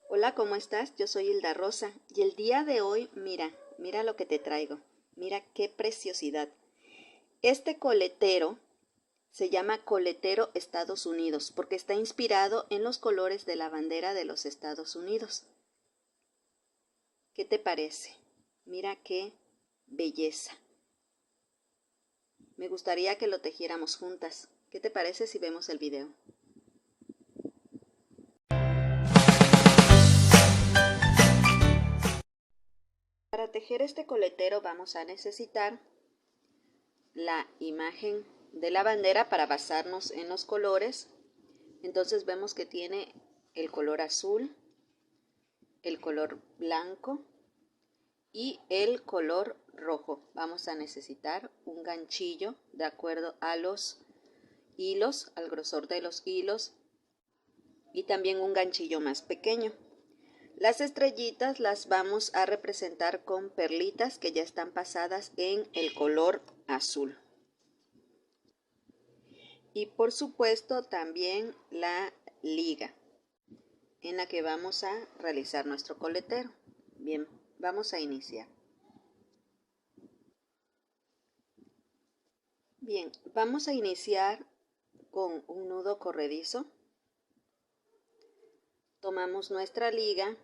Hola, ¿cómo estás? Yo soy Hilda Rosa y el día de hoy, mira lo que te traigo. Mira qué preciosidad. Este coletero se llama Coletero Estados Unidos porque está inspirado en los colores de la bandera de los Estados Unidos. ¿Qué te parece? Mira qué belleza. Me gustaría que lo tejiéramos juntas. ¿Qué te parece si vemos el video? Para tejer este coletero vamos a necesitar la imagen de la bandera para basarnos en los colores. Entonces vemos que tiene el color azul, el color blanco y el color rojo. Vamos a necesitar un ganchillo de acuerdo a los hilos, al grosor de los hilos, y también un ganchillo más pequeño. Las estrellitas las vamos a representar con perlitas que ya están pasadas en el color azul. Y por supuesto también la liga en la que vamos a realizar nuestro coletero. Bien, vamos a iniciar. Bien, vamos a iniciar con un nudo corredizo. Tomamos nuestra liga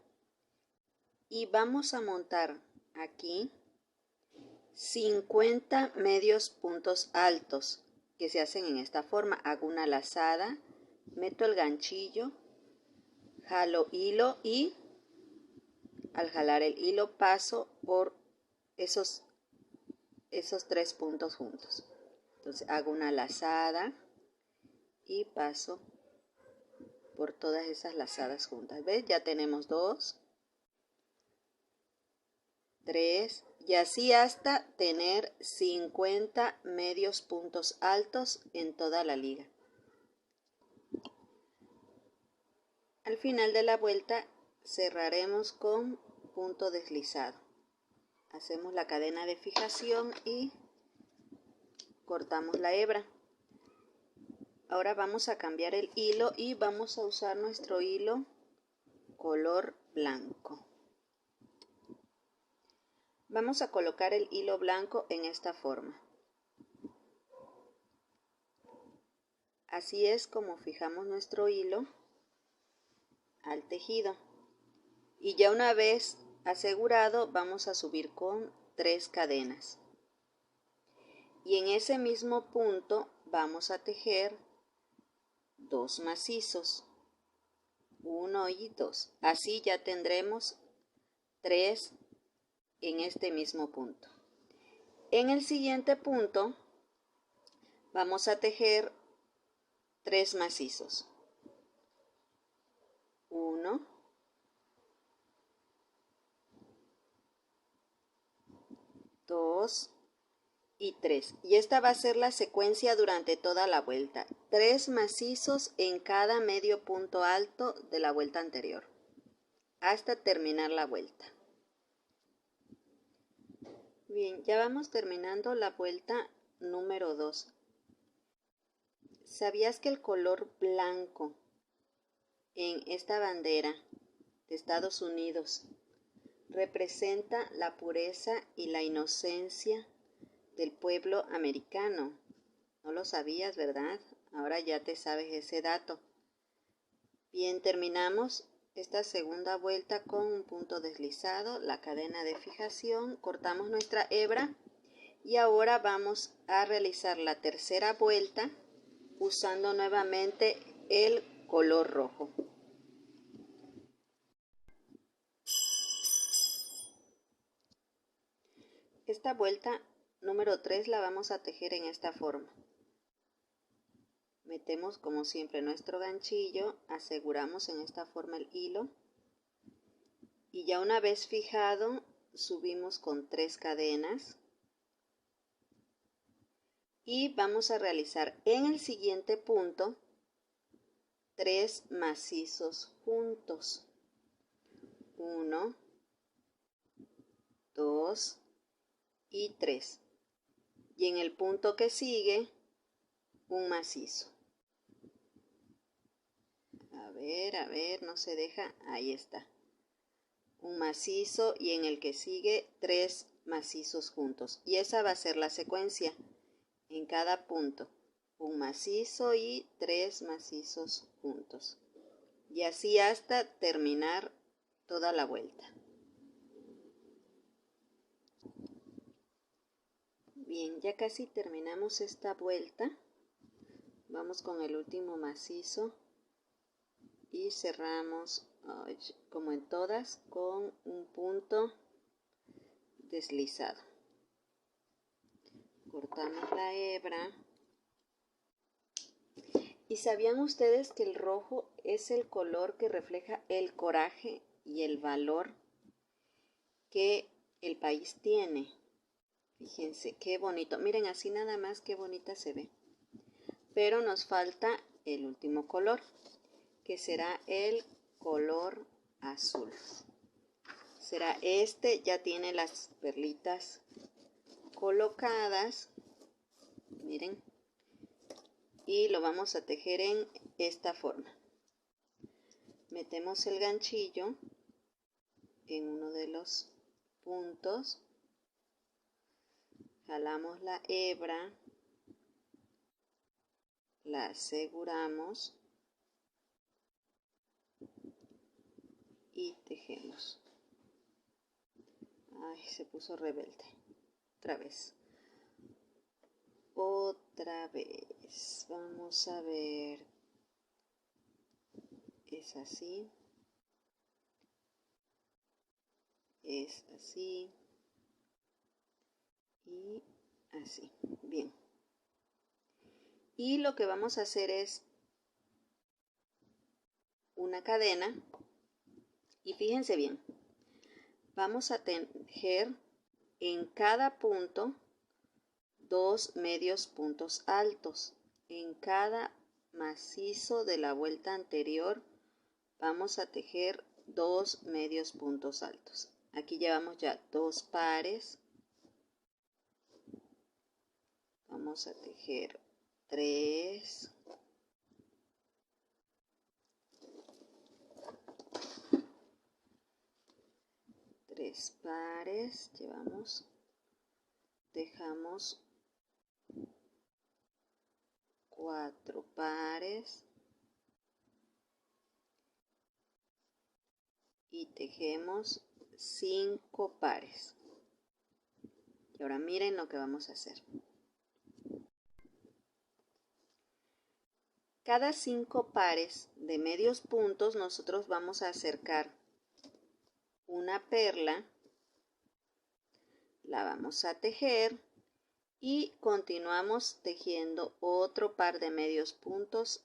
y vamos a montar aquí 50 medios puntos altos que se hacen en esta forma. Hago una lazada, meto el ganchillo, jalo hilo y al jalar el hilo paso por esos 3 puntos juntos. Entonces hago una lazada y paso por todas esas lazadas juntas. ¿Ves? Ya tenemos 2, 3 y así hasta tener 50 medios puntos altos en toda la liga. Al final de la vuelta cerraremos con punto deslizado. Hacemos la cadena de fijación y cortamos la hebra. Ahora vamos a cambiar el hilo y vamos a usar nuestro hilo color blanco. Vamos a colocar el hilo blanco en esta forma. Así es como fijamos nuestro hilo al tejido. Y ya una vez asegurado, vamos a subir con 3 cadenas. Y en ese mismo punto vamos a tejer 2 macizos. 1 y 2. Así ya tendremos 3 en este mismo punto. En el siguiente punto vamos a tejer 3 macizos. 1, 2 y 3. Y esta va a ser la secuencia durante toda la vuelta. 3 macizos en cada medio punto alto de la vuelta anterior, hasta terminar la vuelta. Bien, ya vamos terminando la vuelta número 2. ¿Sabías que el color blanco en esta bandera de Estados Unidos representa la pureza y la inocencia del pueblo americano? No lo sabías, ¿verdad? Ahora ya te sabes ese dato. Bien, terminamos esta segunda vuelta con un punto deslizado, la cadena de fijación, cortamos nuestra hebra y ahora vamos a realizar la tercera vuelta usando nuevamente el color rojo. Esta vuelta número 3 la vamos a tejer en esta forma. Metemos como siempre nuestro ganchillo, aseguramos en esta forma el hilo y ya una vez fijado subimos con 3 cadenas y vamos a realizar en el siguiente punto 3 macizos juntos. 1, 2 y 3. Y en el punto que sigue un macizo. A a ver, no se deja. Ahí está. Un macizo y en el que sigue 3 macizos juntos. Y esa va a ser la secuencia. En cada punto, un macizo y 3 macizos juntos. Y así hasta terminar toda la vuelta. Bien, ya casi terminamos esta vuelta. Vamos con el último macizo y cerramos como en todas con un punto deslizado. Cortamos la hebra. ¿Y sabían ustedes que el rojo es el color que refleja el coraje y el valor que el país tiene? Fíjense qué bonito. Miren, así nada más qué bonita se ve. Pero nos falta el último color, que será el color azul. Será este, ya tiene las perlitas colocadas. Miren. Y lo vamos a tejer en esta forma. Metemos el ganchillo en uno de los puntos. Jalamos la hebra. La aseguramos. Y tejemos. Ay, se puso rebelde. Otra vez. Otra vez. Vamos a ver. Es así. Es así. Y así. Bien. Y lo que vamos a hacer es una cadena. Y fíjense bien. Vamos a tejer en cada punto 2 medios puntos altos. En cada macizo de la vuelta anterior vamos a tejer 2 medios puntos altos. Aquí llevamos ya 2 pares. Vamos a tejer 3. Pares llevamos, dejamos 4 pares y tejemos 5 pares. Y ahora miren lo que vamos a hacer. Cada 5 pares de medios puntos nosotros vamos a acercar una perla, la vamos a tejer y continuamos tejiendo otro par de medios puntos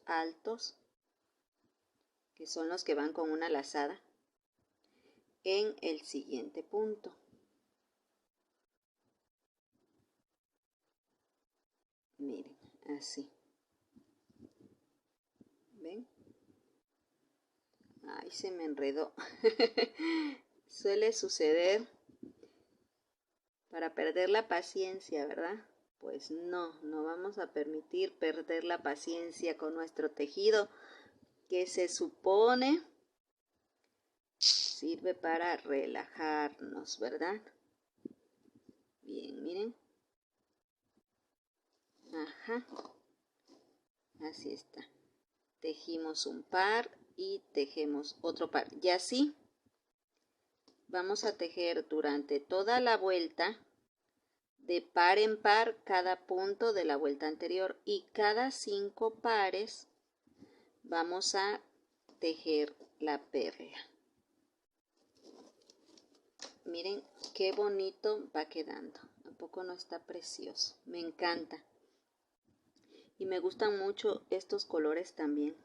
altos, que son los que van con una lazada en el siguiente punto. Miren, así. ¿Ven? Ay, se me enredó. Suele suceder para perder la paciencia, ¿verdad? Pues no vamos a permitir perder la paciencia con nuestro tejido, que se supone sirve para relajarnos, ¿verdad? Bien, miren. Ajá. Así está. Tejimos un par y tejemos otro par. Y así vamos a tejer durante toda la vuelta de par en par cada punto de la vuelta anterior, y cada 5 pares vamos a tejer la perla. Miren qué bonito va quedando. ¿A poco no está precioso? Me encanta. Y me gustan mucho estos colores también.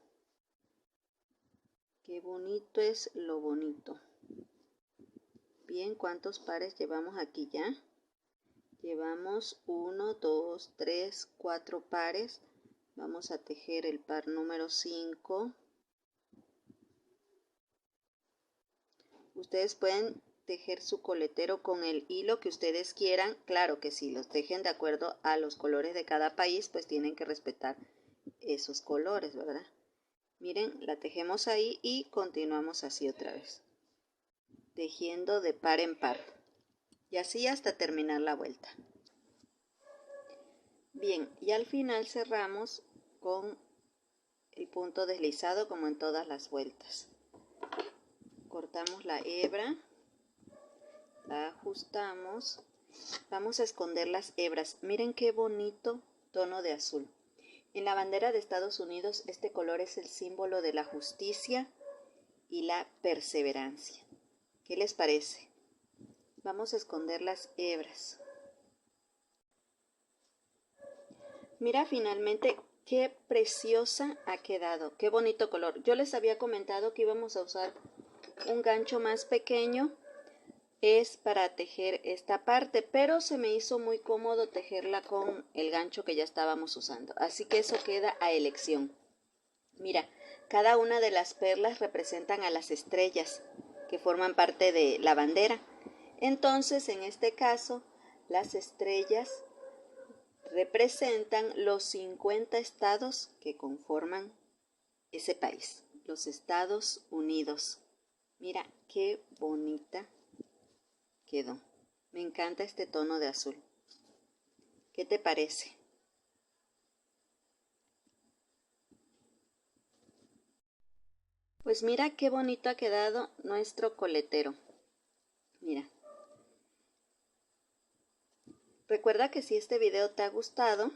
Qué bonito es lo bonito. Bien, ¿cuántos pares llevamos aquí ya? Llevamos 1, 2, 3, 4 pares. Vamos a tejer el par número 5. Ustedes pueden tejer su coletero con el hilo que ustedes quieran. Claro que si los tejen de acuerdo a los colores de cada país, pues tienen que respetar esos colores, ¿verdad? Miren, la tejemos ahí y continuamos así otra vez, tejiendo de par en par y así hasta terminar la vuelta. Bien, y al final cerramos con el punto deslizado como en todas las vueltas. Cortamos la hebra, la ajustamos, vamos a esconder las hebras. Miren qué bonito tono de azul. En la bandera de Estados Unidos este color es el símbolo de la justicia y la perseverancia. ¿Qué les parece? Vamos a esconder las hebras. Mira finalmente qué preciosa ha quedado, qué bonito color. Yo les había comentado que íbamos a usar un gancho más pequeño, es para tejer esta parte, pero se me hizo muy cómodo tejerla con el gancho que ya estábamos usando, así que eso queda a elección. Mira, cada una de las perlas representan a las estrellas que forman parte de la bandera. Entonces, en este caso, las estrellas representan los 50 estados que conforman ese país, los Estados Unidos. Mira qué bonita quedó. Me encanta este tono de azul. ¿Qué te parece? Pues mira qué bonito ha quedado nuestro coletero. Mira. Recuerda que si este video te ha gustado,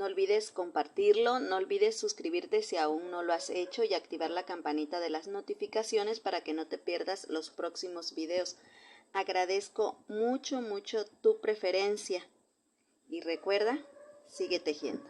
no olvides compartirlo, no olvides suscribirte si aún no lo has hecho y activar la campanita de las notificaciones para que no te pierdas los próximos videos. Agradezco mucho tu preferencia y recuerda, sigue tejiendo.